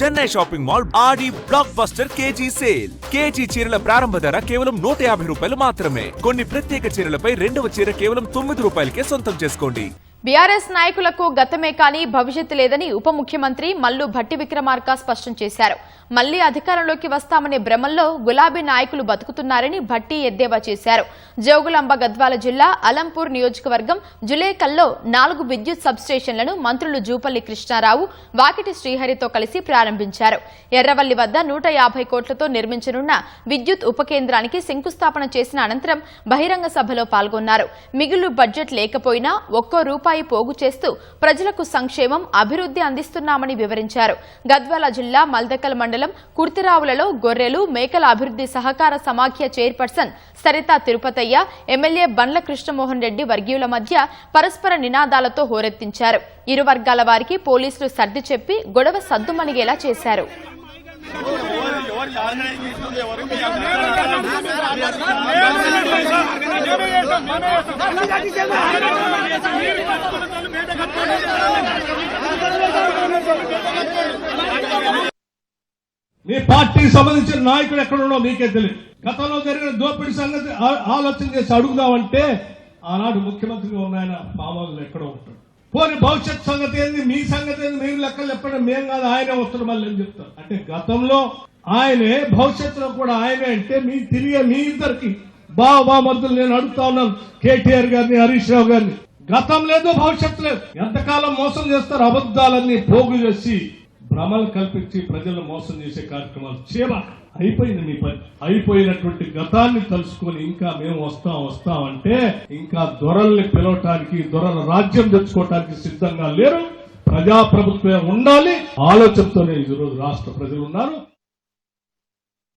Chennai shopping mall Aadi blockbuster KG sale. KG చీరల ప్రారంభ ధర కేవలం 150 రూపాయలు మాత్రమే. కొన్ని ప్రత్యేక చీరలపై రెండవ చీర కేవలం 9 రూపాయలకే సొంతం చేసుకోండి. బీఆర్ఎస్ నాయకులకు గతమే కానీ భవిష్యత్తు లేదని ఉప ముఖ్యమంత్రి మల్లు భట్టి విక్రమార్క స్పష్టం చేశారు. మళ్లీ అధికారంలోకి వస్తామనే భ్రమల్లో గులాబీ నాయకులు బతుకుతున్నారని భట్టి ఎద్దేవా చేశారు. జోగులాంబ గద్వాల జిల్లా అలంపూర్ నియోజకవర్గం జులేకల్లో 4 విద్యుత్ సబ్స్టేషన్లను మంత్రులు జూపల్లి కృష్ణారావు, వాకిటి శ్రీహరితో కలిసి ప్రారంభించారు. ఎర్రవల్లి వద్ద 150 కోట్లతో నిర్మించనున్న విద్యుత్ ఉప కేంద్రానికి శంకుస్థాపన చేసిన అనంతరం బహిరంగ సభలో పాల్గొన్నారు. మిగులు బడ్జెట్ లేకపోయినా ఒక్కో రూపాయి పోగు చేస్తూ ప్రజలకు సంక్షేమం, అభివృద్ధి అందిస్తున్నామని వివరించారు. గద్వాల జిల్లా మల్దకల్ మండలం కుర్తిరావులలో గొర్రెలు, మేకల అభివృద్ధి సహకార సమాఖ్య చైర్పర్సన్ సరితా తిరుపతయ్య, ఎమ్మెల్యే బండ్ల కృష్ణమోహన్ రెడ్డి వర్గీయుల మధ్య పరస్పర నినాదాలతో హోరెత్తించారు. ఇరు వర్గాల వారికి పోలీసులు సర్ది చెప్పి గొడవ సద్దుమణిగేలా చేశారు. మీ పార్టీకి సంబంధించిన నాయకుడు ఎక్కడున్నాడో మీకే తెలియదు. గతంలో జరిగిన దోపిడీ సంగతి ఆలోచన చేసి అడుగుదామంటే ఆనాడు ముఖ్యమంత్రిగా ఉన్న ఆయన ఫామ్ హౌస్ ఎక్కడో ఉంటాడు. పోనీ భవిష్యత్ సంగతి ఏంది, మీ సంగతి ఏంది, మీరు లెక్కలు చెప్పండి, మేం కాదు ఆయనే వస్తాడు మళ్ళీ అని చెప్తారు. అంటే గతంలో ఆయనే, భవిష్యత్తులో కూడా ఆయనే అంటే మీ తిరిగే మీ ఇద్దరికి బాబా మధ్యలో నేను అడుగుతా ఉన్నాను కేటీఆర్ గారిని, హరీష్ రావు గారిని. గతం లేదు, భవిష్యత్తు లేదు. ఎంతకాలం మోసం చేస్తారు? అబద్దాలన్నీ పోగు చేసి భ్రమలు కల్పించి ప్రజలను మోసం చేసే కార్యక్రమాలు చేయబాక. అయిపోయింది మీ పని. అయిపోయినటువంటి గతాన్ని తలుసుకొని ఇంకా మేము వస్తాం అంటే ఇంకా దొరల్ని పిలవటానికి, దొరల రాజ్యం తెచ్చుకోవటానికి సిద్ధంగా లేరు. ప్రజాప్రభుత్వం ఉండాలి ఆలోచనతోనే ఈరోజు రాష్ట్ర ప్రజలు ఉన్నారు.